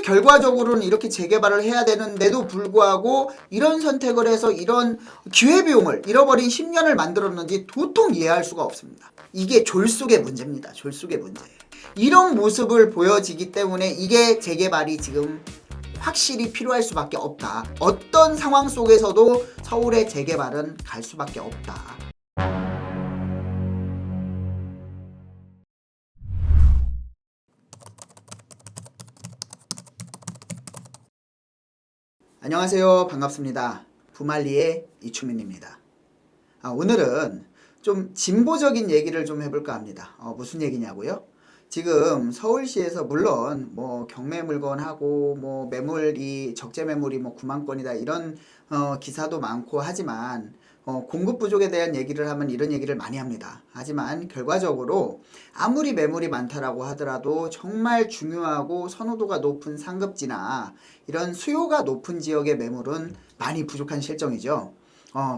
근데 결과적으로는 이렇게 재개발을 해야 되는데도 불구하고 이런 선택을 해서 이런 기회비용을 잃어버린 10년을 만들었는지 도통 이해할 수가 없습니다. 이게 졸속의 문제입니다. 졸속의 문제. 이런 모습을 보여지기 때문에 이게 재개발이 지금 확실히 필요할 수밖에 없다. 어떤 상황 속에서도 서울의 재개발은 갈 수밖에 없다. 안녕하세요. 반갑습니다. 부말리의 이충민입니다. 오늘은 좀 진보적인 얘기를 좀 해볼까 합니다. 무슨 얘기냐고요? 지금 서울시에서 물론 뭐 경매 물건하고 뭐 매물이 적재 매물이 뭐 9만 건이다 이런 기사도 많고 하지만 공급 부족에 대한 얘기를 하면 이런 얘기를 많이 합니다. 하지만 결과적으로 아무리 매물이 많다라고 하더라도 정말 중요하고 선호도가 높은 상급지나 이런 수요가 높은 지역의 매물은 많이 부족한 실정이죠.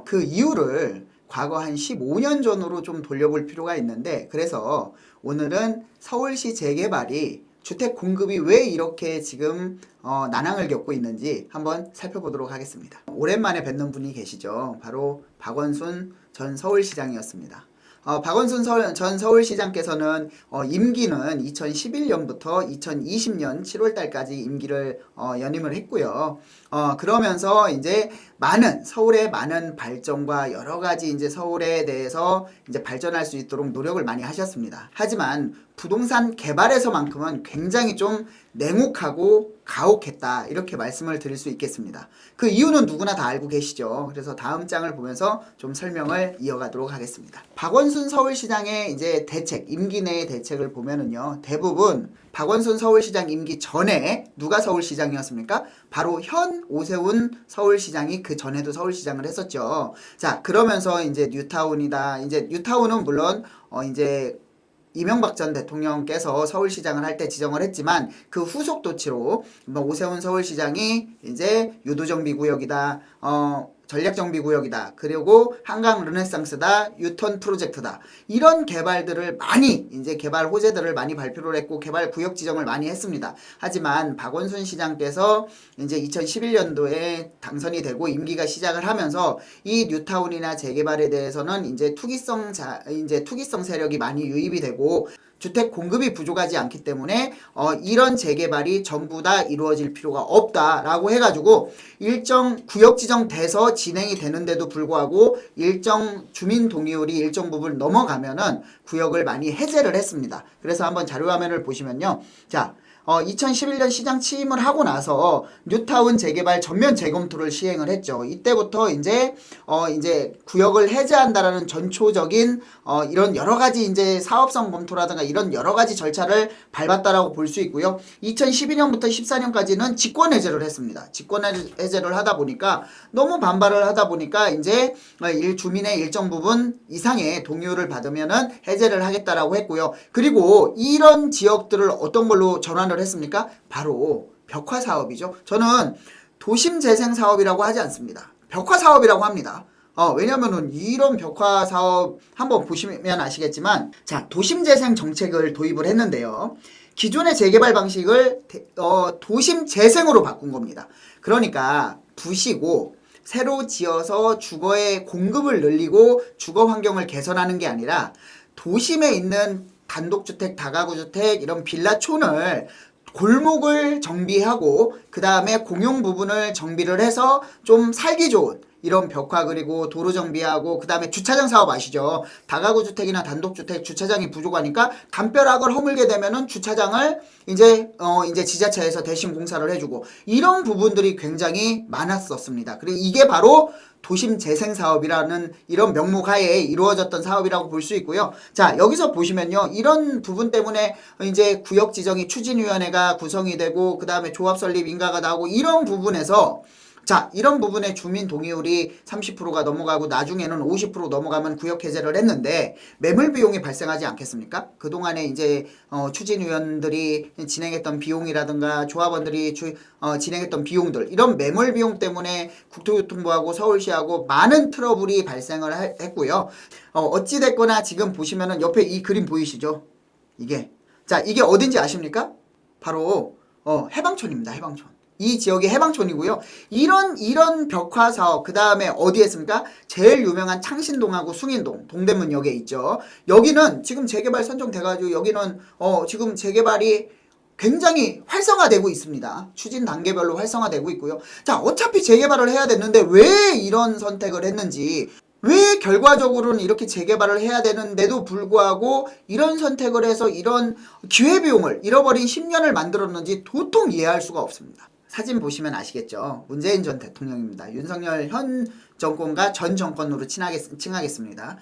그 이유를 과거 한 15년 전으로 좀 돌려볼 필요가 있는데, 그래서 오늘은 서울시 재개발이 주택 공급이 왜 이렇게 지금 난항을 겪고 있는지 한번 살펴보도록 하겠습니다. 오랜만에 뵙는 분이 계시죠. 바로 박원순 전 서울시장이었습니다. 박원순 전 서울시장께서는 임기는 2011년부터 2020년 7월달까지 임기를 연임을 했고요. 그러면서 이제 서울의 많은 발전과 여러 가지 이제 서울에 대해서 이제 발전할 수 있도록 노력을 많이 하셨습니다. 하지만 부동산 개발에서만큼은 굉장히 좀 냉혹하고 가혹했다, 이렇게 말씀을 드릴 수 있겠습니다. 그 이유는 누구나 다 알고 계시죠. 그래서 다음 장을 보면서 좀 설명을 이어가도록 하겠습니다. 박원순 서울시장의 이제 대책, 임기 내의 대책을 보면은요, 대부분 박원순 서울시장 임기 전에 누가 서울시장이었습니까? 바로 현 오세훈 서울시장이 그 전에도 서울시장을 했었죠. 자, 그러면서 이제 뉴타운이다. 이제 뉴타운은 물론 이제 이명박 전 대통령께서 서울시장을 할 때 지정을 했지만 그 후속 조치로 오세훈 서울시장이 이제 유도정비구역이다, 전략정비구역이다, 그리고 한강 르네상스다, 유턴 프로젝트다, 이런 개발들을 많이 이제 개발 호재들을 많이 발표를 했고 개발 구역 지정을 많이 했습니다. 하지만 박원순 시장께서 이제 2011년도에 당선이 되고 임기가 시작을 하면서 이 뉴타운이나 재개발에 대해서는 이제 투기성 세력이 많이 유입이 되고 주택 공급이 부족하지 않기 때문에 이런 재개발이 전부 다 이루어질 필요가 없다라고 해가지고 일정 구역 지정돼서 진행이 되는데도 불구하고 일정 주민 동의율이 일정 부분 넘어가면은 구역을 많이 해제를 했습니다. 그래서 한번 자료 화면을 보시면요. 자, 2011년 시장 취임을 하고 나서 뉴타운 재개발 전면 재검토를 시행을 했죠. 이때부터 이제 구역을 해제한다라는 전초적인 이런 여러 가지 이제 사업성 검토라든가 이런 여러 가지 절차를 밟았다라고 볼 수 있고요. 2012년부터 14년까지는 직권 해제를 했습니다. 직권 해제를 하다 보니까 너무 반발을 하다 보니까 이제 주민의 일정 부분 이상의 동의를 받으면은 해제를 하겠다라고 했고요. 그리고 이런 지역들을 어떤 걸로 전환을 했습니까? 바로 벽화 사업이죠. 저는 도심 재생 사업이라고 하지 않습니다. 벽화 사업이라고 합니다. 왜냐면은 이런 벽화 사업 한번 보시면 아시겠지만, 자, 도심 재생 정책을 도입을 했는데요. 기존의 재개발 방식을 도심 재생으로 바꾼 겁니다. 그러니까 부시고 새로 지어서 주거의 공급을 늘리고 주거 환경을 개선하는 게 아니라 도심에 있는 단독주택, 다가구주택, 이런 빌라촌을 골목을 정비하고 그 다음에 공용 부분을 정비를 해서 좀 살기 좋은 이런 벽화, 그리고 도로 정비하고 그 다음에 주차장 사업 아시죠? 다가구 주택이나 단독주택 주차장이 부족하니까 담벼락을 허물게 되면은 주차장을 이제 지자체에서 대신 공사를 해주고 이런 부분들이 굉장히 많았었습니다. 그리고 이게 바로 도심 재생 사업이라는 이런 명목 하에 이루어졌던 사업이라고 볼 수 있고요. 자, 여기서 보시면요. 이런 부분 때문에 이제 구역 지정이 추진위원회가 구성이 되고 그 다음에 조합 설립 인가가 나오고 이런 부분에서, 자, 이런 부분에 주민 동의율이 30%가 넘어가고 나중에는 50% 넘어가면 구역 해제를 했는데 매물 비용이 발생하지 않겠습니까? 그동안에 이제 추진위원들이 진행했던 비용이라든가 조합원들이 진행했던 비용들, 이런 매물 비용 때문에 국토교통부하고 서울시하고 많은 트러블이 발생을 했고요. 어찌됐거나 지금 보시면은 옆에 이 그림 보이시죠? 이게 어딘지 아십니까? 바로 해방촌입니다. 해방촌. 이 지역이 해방촌이고요. 이런 벽화 사업, 그 다음에 어디에 있습니까? 제일 유명한 창신동하고 숭인동, 동대문역에 있죠. 여기는 지금 재개발 선정돼가지고 여기는 지금 재개발이 굉장히 활성화되고 있습니다. 추진 단계별로 활성화되고 있고요. 자, 어차피 재개발을 해야 됐는데 왜 이런 선택을 했는지, 왜 결과적으로는 이렇게 재개발을 해야 되는데도 불구하고 이런 선택을 해서 이런 기회비용을 잃어버린 10년을 만들었는지 도통 이해할 수가 없습니다. 사진 보시면 아시겠죠? 문재인 전 대통령입니다. 윤석열 현 정권과 전 정권으로 칭하겠습니다.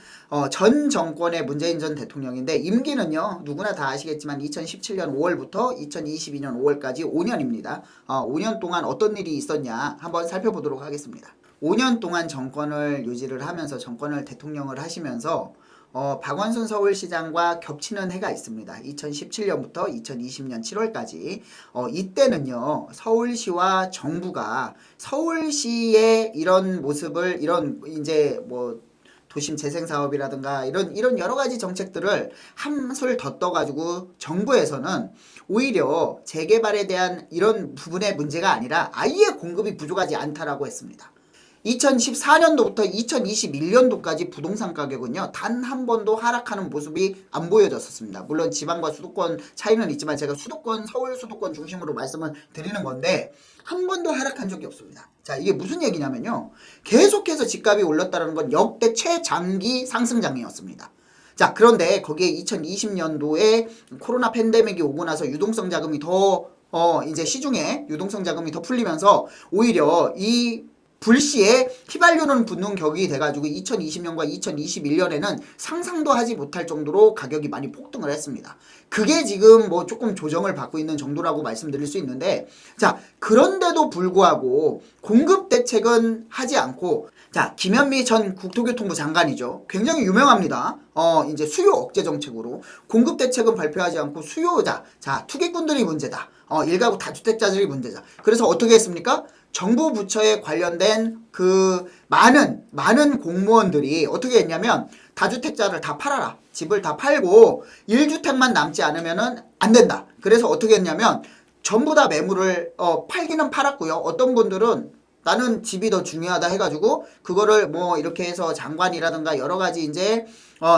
전 정권의 문재인 전 대통령인데 임기는요, 누구나 다 아시겠지만 2017년 5월부터 2022년 5월까지 5년입니다. 5년 동안 어떤 일이 있었냐 한번 살펴보도록 하겠습니다. 5년 동안 정권을 유지를 하면서, 정권을 대통령을 하시면서 박원순 서울시장과 겹치는 해가 있습니다. 2017년부터 2020년 7월까지. 이때는요, 서울시와 정부가 서울시의 이런 모습을, 이런 이제 뭐 도심 재생 사업이라든가 이런 여러 가지 정책들을 한술 더 떠가지고 정부에서는 오히려 재개발에 대한 이런 부분의 문제가 아니라 아예 공급이 부족하지 않다라고 했습니다. 2014년도부터 2021년도까지 부동산 가격은요, 단 한 번도 하락하는 모습이 안 보여졌었습니다. 물론 지방과 수도권 차이는 있지만 제가 수도권, 서울 수도권 중심으로 말씀을 드리는 건데 한 번도 하락한 적이 없습니다. 자, 이게 무슨 얘기냐면요, 계속해서 집값이 올랐다는 건 역대 최장기 상승장이었습니다. 자, 그런데 거기에 2020년도에 코로나 팬데믹이 오고 나서 유동성 자금이 더 이제 시중에 유동성 자금이 더 풀리면서 오히려 이 불시에 휘발유는 붙는 격이 돼가지고 2020년과 2021년에는 상상도 하지 못할 정도로 가격이 많이 폭등을 했습니다. 그게 지금 뭐 조금 조정을 받고 있는 정도라고 말씀드릴 수 있는데, 자, 그런데도 불구하고 공급 대책은 하지 않고, 자, 김현미 전 국토교통부 장관이죠. 굉장히 유명합니다. 이제 수요 억제 정책으로 공급 대책은 발표하지 않고 수요자, 자, 투기꾼들이 문제다. 일가구 다주택자들이 문제다. 그래서 어떻게 했습니까? 정부 부처에 관련된 그 많은 공무원들이 어떻게 했냐면 다주택자를 다 팔아라. 집을 다 팔고 1주택만 남지 않으면은 안 된다. 그래서 어떻게 했냐면 전부 다 매물을 팔기는 팔았고요. 어떤 분들은 나는 집이 더 중요하다 해가지고 그거를 뭐 이렇게 해서 장관이라든가 여러 가지 이제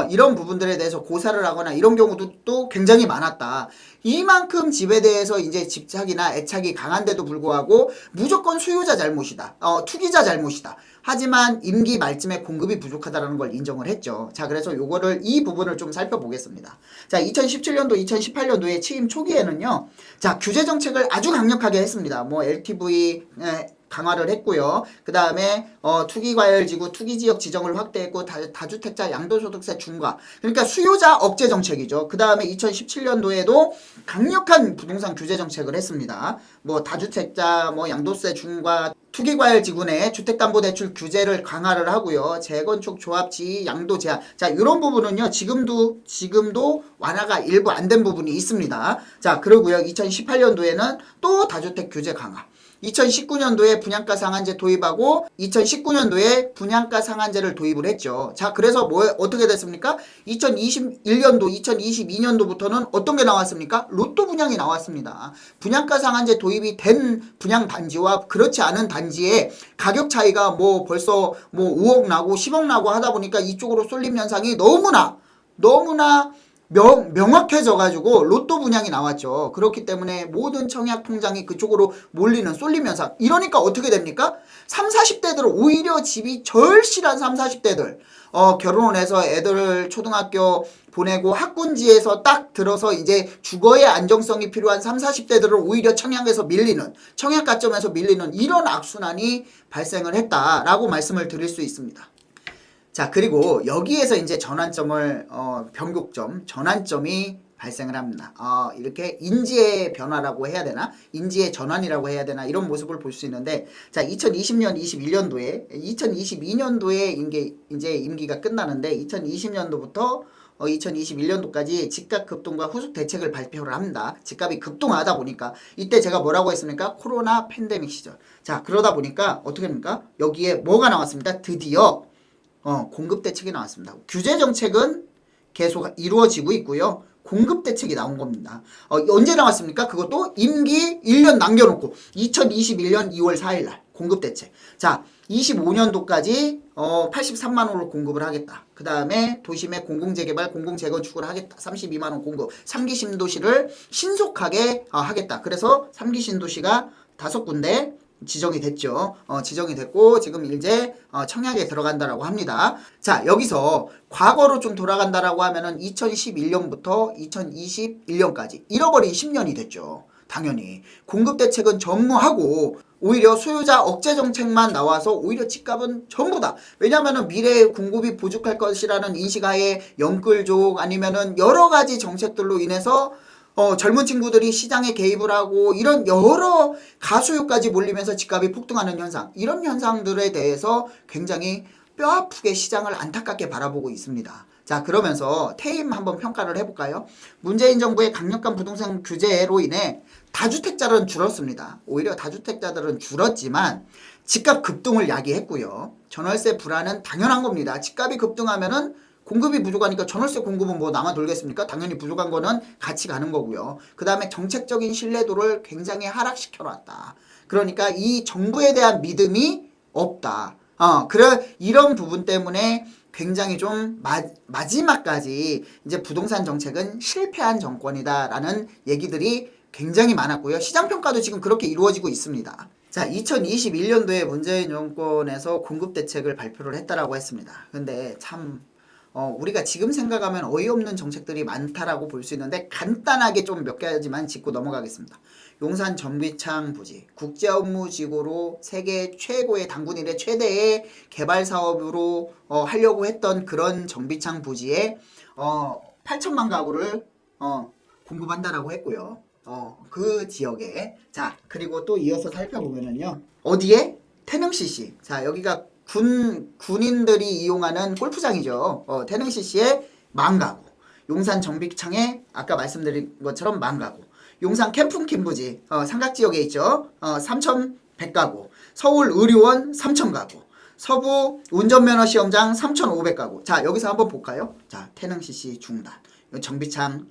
이런 부분들에 대해서 고사를 하거나 이런 경우도 또 굉장히 많았다. 이만큼 집에 대해서 이제 집착이나 애착이 강한데도 불구하고 무조건 수요자 잘못이다. 투기자 잘못이다. 하지만 임기 말쯤에 공급이 부족하다는 걸 인정을 했죠. 자, 그래서 요거를 이 부분을 좀 살펴보겠습니다. 자, 2017년도, 2018년도에 취임 초기에는요. 자, 규제 정책을 아주 강력하게 했습니다. 뭐 LTV 강화를 했고요. 그 다음에 투기과열지구 투기지역 지정을 확대했고 다주택자 양도소득세 중과, 그러니까 수요자 억제 정책이죠. 그 다음에 2017년도에도 강력한 부동산 규제 정책을 했습니다. 뭐 다주택자 뭐 양도세 중과 투기과열지구 내 주택담보대출 규제를 강화를 하고요. 재건축 조합지 양도 제한. 자, 이런 부분은요. 지금도 완화가 일부 안 된 부분이 있습니다. 자, 그러고요. 2018년도에는 또 다주택 규제 강화. 2019년도에 분양가 상한제 도입하고 2019년도에 분양가 상한제를 도입을 했죠. 자, 그래서 어떻게 됐습니까? 2021년도, 2022년도부터는 어떤 게 나왔습니까? 로또 분양이 나왔습니다. 분양가 상한제 도입이 된 분양 단지와 그렇지 않은 단지의 가격 차이가 뭐 벌써 뭐 5억 나고 10억 나고 하다 보니까 이쪽으로 쏠림 현상이 너무나 명확해져가지고 로또 분양이 나왔죠. 그렇기 때문에 모든 청약 통장이 그쪽으로 몰리는 쏠림 현상. 이러니까 어떻게 됩니까? 30, 40대들, 오히려 집이 절실한 30, 40대들 결혼을 해서 애들을 초등학교 보내고 학군지에서 딱 들어서 이제 주거의 안정성이 필요한 30, 40대들을 오히려 청약 가점에서 밀리는 이런 악순환이 발생을 했다라고 말씀을 드릴 수 있습니다. 자, 그리고 여기에서 이제 전환점이 발생을 합니다. 이렇게 인지의 변화라고 해야 되나? 인지의 전환이라고 해야 되나? 이런 모습을 볼 수 있는데, 자, 2020년, 2022년도에 이제 임기가 끝나는데, 2020년도부터 2021년도까지 집값 급등과 후속 대책을 발표를 합니다. 집값이 급등하다 보니까 이때 제가 뭐라고 했습니까? 코로나 팬데믹 시절. 자, 그러다 보니까 어떻게 됩니까? 여기에 뭐가 나왔습니다. 드디어 공급 대책이 나왔습니다. 규제 정책은 계속 이루어지고 있고요. 공급 대책이 나온 겁니다. 언제 나왔습니까? 그것도 임기 1년 남겨놓고 2021년 2월 4일 날 공급 대책. 자, 25년도까지 83만 원을 공급을 하겠다. 그 다음에 도심의 공공재개발, 공공재건축을 하겠다. 32만 원 공급. 3기 신도시를 신속하게 하겠다. 그래서 3기 신도시가 5군데 지정이 됐죠. 지정이 됐고 지금 이제 청약에 들어간다라고 합니다. 자, 여기서 과거로 좀 돌아간다라고 하면은 2011년부터 2021년까지 잃어버린 10년이 됐죠. 당연히 공급 대책은 전무하고 오히려 수요자 억제 정책만 나와서 오히려 집값은 전부 다, 왜냐면은 미래에 공급이 부족할 것이라는 인식하에 영끌족 아니면은 여러 가지 정책들로 인해서 젊은 친구들이 시장에 개입을 하고 이런 여러 가수요까지 몰리면서 집값이 폭등하는 현상, 이런 현상들에 대해서 굉장히 뼈아프게 시장을 안타깝게 바라보고 있습니다. 자, 그러면서 퇴임 한번 평가를 해볼까요? 문재인 정부의 강력한 부동산 규제로 인해 다주택자들은 줄었습니다. 오히려 다주택자들은 줄었지만 집값 급등을 야기했고요. 전월세 불안은 당연한 겁니다. 집값이 급등하면은 공급이 부족하니까 전월세 공급은 뭐 남아 돌겠습니까? 당연히 부족한 거는 같이 가는 거고요. 그 다음에 정책적인 신뢰도를 굉장히 하락시켜놨다. 그러니까 이 정부에 대한 믿음이 없다. 이런 부분 때문에 굉장히 좀 마지막까지 이제 부동산 정책은 실패한 정권이다라는 얘기들이 굉장히 많았고요. 시장평가도 지금 그렇게 이루어지고 있습니다. 자, 2021년도에 문재인 정권에서 공급대책을 발표를 했다라고 했습니다. 근데 참 우리가 지금 생각하면 어이없는 정책들이 많다라고 볼 수 있는데 간단하게 좀 몇 가지만 짚고 넘어가겠습니다. 용산 전비창 부지 국제업무지구로 세계 최고의 당군 이래 최대의 개발 사업으로 하려고 했던 그런 전비창 부지에 8천만 가구를 공급한다라고 했고요. 그 지역에. 자, 그리고 또 이어서 살펴보면은요. 어디에? 태릉CC. 자, 여기가 군인들이 이용하는 골프장이죠. 태릉CC에 10,000가구. 용산 정비창에 아까 말씀드린 것처럼 10,000가구. 용산 캠핑 부지 삼각지역에 있죠. 3,100가구. 서울 의료원 3,000가구. 서부 운전면허 시험장 3,500가구. 자, 여기서 한번 볼까요? 자, 태릉CC 중단. 정비창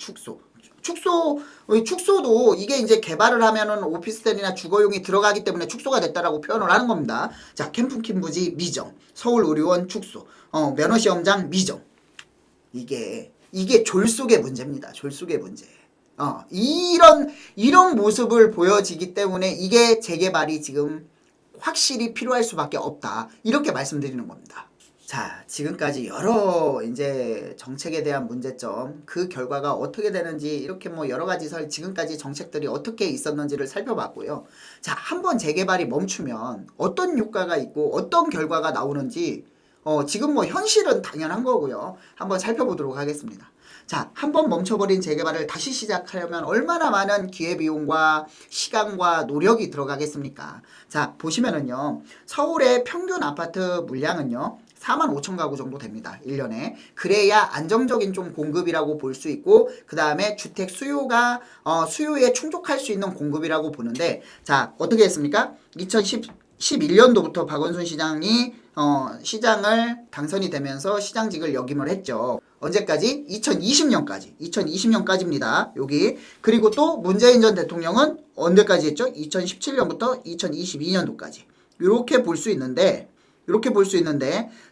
축소도 이게 이제 개발을 하면은 오피스텔이나 주거용이 들어가기 때문에 축소가 됐다라고 표현을 하는 겁니다. 자, 캠핑 부지 미정, 서울 의료원 축소, 면허 시험장 미정. 이게 졸속의 문제입니다. 졸속의 문제. 이런 모습을 보여지기 때문에 이게 재개발이 지금 확실히 필요할 수밖에 없다. 이렇게 말씀드리는 겁니다. 자, 지금까지 여러 이제 정책에 대한 문제점, 그 결과가 어떻게 되는지 이렇게 뭐 여러 가지 지금까지 정책들이 어떻게 있었는지를 살펴봤고요. 자, 한번 재개발이 멈추면 어떤 효과가 있고 어떤 결과가 나오는지 지금 뭐 현실은 당연한 거고요. 한번 살펴보도록 하겠습니다. 자, 한번 멈춰버린 재개발을 다시 시작하려면 얼마나 많은 기회비용과 시간과 노력이 들어가겠습니까? 자, 보시면은요. 서울의 평균 아파트 물량은요. 45,000가구 정도 됩니다. 1년에. 그래야 안정적인 좀 공급이라고 볼 수 있고 그 다음에 주택 수요에 충족할 수 있는 공급이라고 보는데, 자, 어떻게 했습니까? 2011년도부터 박원순 시장이 시장을 당선이 되면서 시장직을 역임을 했죠. 언제까지? 2020년까지입니다. 여기. 그리고 또 문재인 전 대통령은 언제까지 했죠? 2017년부터 2022년도까지. 이렇게 볼 수 있는데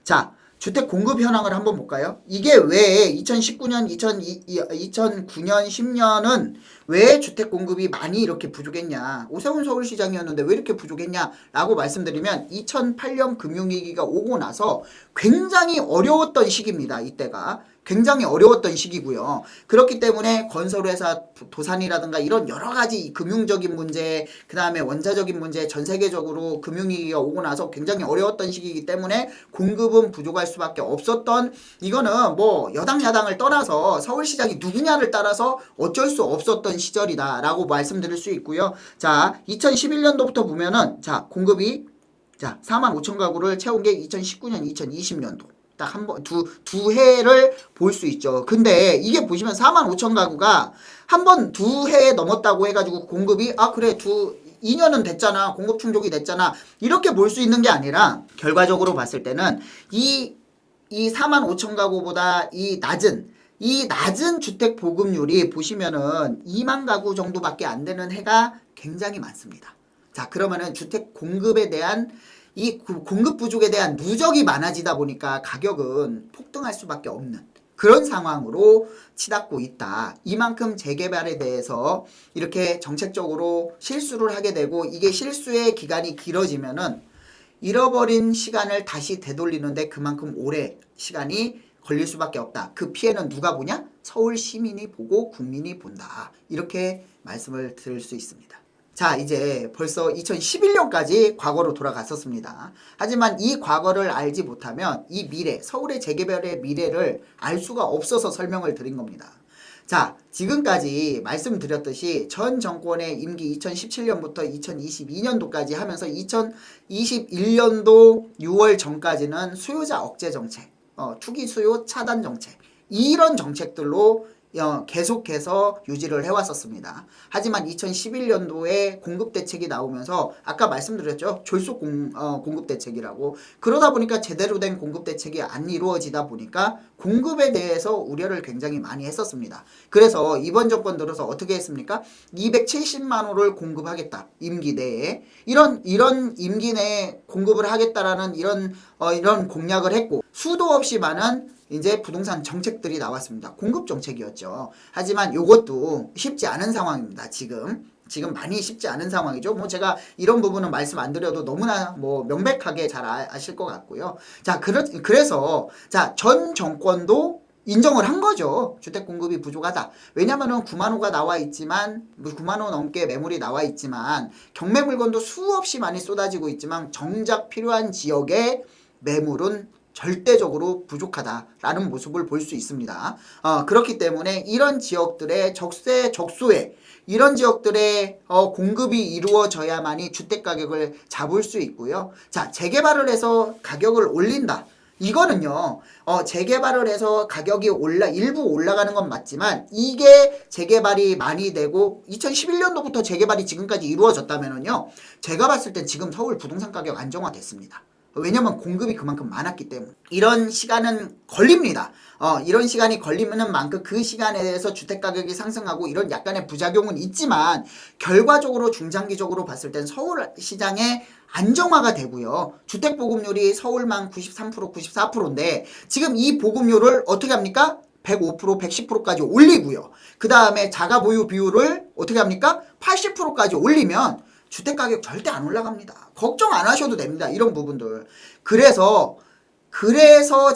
자, 주택 공급 현황을 한번 볼까요? 이게 왜 2019년, 2009년, 10년은 왜 주택 공급이 많이 이렇게 부족했냐? 오세훈 서울시장이었는데 왜 이렇게 부족했냐? 라고 말씀드리면 2008년 금융위기가 오고 나서 굉장히 어려웠던 시기입니다. 이때가. 굉장히 어려웠던 시기고요. 그렇기 때문에 건설회사 도산이라든가 이런 여러 가지 금융적인 문제, 그 다음에 원자적인 문제, 전 세계적으로 금융위기가 오고 나서 굉장히 어려웠던 시기이기 때문에 공급은 부족할 수밖에 없었던, 이거는 뭐 여당 야당을 떠나서 서울시장이 누구냐를 따라서 어쩔 수 없었던 시절이다 라고 말씀드릴 수 있고요. 자, 2011년도부터 보면은 자, 공급이 45,000가구를 채운 게 2019년, 2020년도. 딱 한 번, 두 해를 볼 수 있죠. 근데 이게 보시면 45,000가구가 한 번 두 해 넘었다고 해가지고 공급이, 그래, 2년은 됐잖아. 공급 충족이 됐잖아. 이렇게 볼 수 있는 게 아니라 결과적으로 봤을 때는 이 45,000가구보다 이 낮은 이 낮은 주택 보급률이 보시면은 2만 가구 정도밖에 안 되는 해가 굉장히 많습니다. 자, 그러면은 주택 공급에 대한 이 공급 부족에 대한 누적이 많아지다 보니까 가격은 폭등할 수밖에 없는 그런 상황으로 치닫고 있다. 이만큼 재개발에 대해서 이렇게 정책적으로 실수를 하게 되고 이게 실수의 기간이 길어지면은 잃어버린 시간을 다시 되돌리는데 그만큼 오래 시간이 걸릴 수밖에 없다. 그 피해는 누가 보냐? 서울 시민이 보고 국민이 본다. 이렇게 말씀을 드릴 수 있습니다. 자, 이제 벌써 2011년까지 과거로 돌아갔었습니다. 하지만 이 과거를 알지 못하면 이 미래, 서울의 재개발의 미래를 알 수가 없어서 설명을 드린 겁니다. 자, 지금까지 말씀드렸듯이 전 정권의 임기 2017년부터 2022년도까지 하면서 2021년도 6월 전까지는 수요자 억제 정책, 투기 수요 차단 정책, 이런 정책들로 계속해서 유지를 해왔었습니다. 하지만 2011년도에 공급대책이 나오면서 아까 말씀드렸죠. 졸속 공급대책이라고. 그러다 보니까 제대로 된 공급대책이 안 이루어지다 보니까 공급에 대해서 우려를 굉장히 많이 했었습니다. 그래서 이번 정권 들어서 어떻게 했습니까? 270만 호를 공급하겠다. 임기 내에. 이런 임기 내에 공급을 하겠다라는 이런 공약을 했고 수도 없이 많은 이제 부동산 정책들이 나왔습니다. 공급 정책이었죠. 하지만 이것도 쉽지 않은 상황입니다. 지금 많이 쉽지 않은 상황이죠. 뭐 제가 이런 부분은 말씀 안 드려도 너무나 뭐 명백하게 잘 아실 것 같고요. 자, 그래서 자, 전 정권도 인정을 한 거죠. 주택 공급이 부족하다. 왜냐면은 9만 호가 나와 있지만 9만 호 넘게 매물이 나와 있지만 경매 물건도 수없이 많이 쏟아지고 있지만 정작 필요한 지역의 매물은 절대적으로 부족하다라는 모습을 볼 수 있습니다. 그렇기 때문에 이런 지역들의 적소에 이런 지역들의 공급이 이루어져야만이 주택가격을 잡을 수 있고요. 자, 재개발을 해서 가격을 올린다. 이거는요, 재개발을 해서 가격이 일부 올라가는 건 맞지만, 이게 재개발이 많이 되고, 2011년도부터 재개발이 지금까지 이루어졌다면은요, 제가 봤을 땐 지금 서울 부동산 가격 안정화됐습니다. 왜냐면 공급이 그만큼 많았기 때문에. 이런 시간은 걸립니다. 이런 시간이 걸리는 만큼 그 시간에 대해서 주택가격이 상승하고 이런 약간의 부작용은 있지만 결과적으로 중장기적으로 봤을 땐 서울 시장의 안정화가 되고요. 주택 보급률이 서울만 93%, 94%인데 지금 이 보급률을 어떻게 합니까? 105%, 110%까지 올리고요. 그 다음에 자가 보유 비율을 어떻게 합니까? 80%까지 올리면 주택가격 절대 안 올라갑니다. 걱정 안 하셔도 됩니다. 이런 부분들. 그래서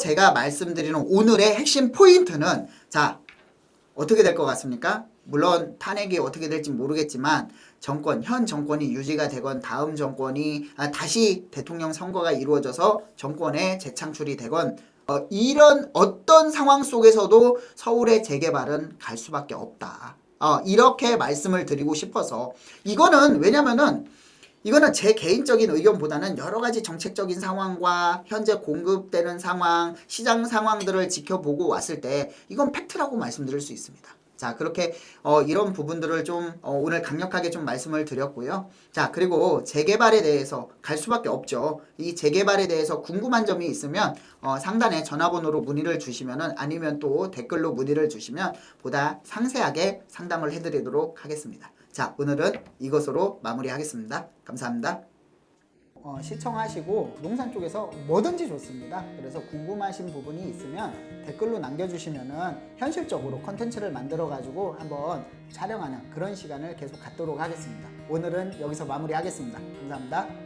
제가 말씀드리는 오늘의 핵심 포인트는 자, 어떻게 될 것 같습니까? 물론 탄핵이 어떻게 될지 모르겠지만 현 정권이 유지가 되건 다음 정권이 다시 대통령 선거가 이루어져서 정권의 재창출이 되건 이런 어떤 상황 속에서도 서울의 재개발은 갈 수밖에 없다. 이렇게 말씀을 드리고 싶어서 왜냐면은 이거는 제 개인적인 의견보다는 여러 가지 정책적인 상황과 현재 공급되는 상황, 시장 상황들을 지켜보고 왔을 때 이건 팩트라고 말씀드릴 수 있습니다. 자, 그렇게 이런 부분들을 좀 오늘 강력하게 좀 말씀을 드렸고요. 자, 그리고 재개발에 대해서 갈 수밖에 없죠. 이 재개발에 대해서 궁금한 점이 있으면 상단에 전화번호로 문의를 주시면은 아니면 또 댓글로 문의를 주시면 보다 상세하게 상담을 해드리도록 하겠습니다. 자, 오늘은 이것으로 마무리하겠습니다. 감사합니다. 시청하시고 부동산 쪽에서 뭐든지 좋습니다. 그래서 궁금하신 부분이 있으면 댓글로 남겨주시면은 현실적으로 컨텐츠를 만들어 가지고 한번 촬영하는 그런 시간을 계속 갖도록 하겠습니다. 오늘은 여기서 마무리하겠습니다. 감사합니다.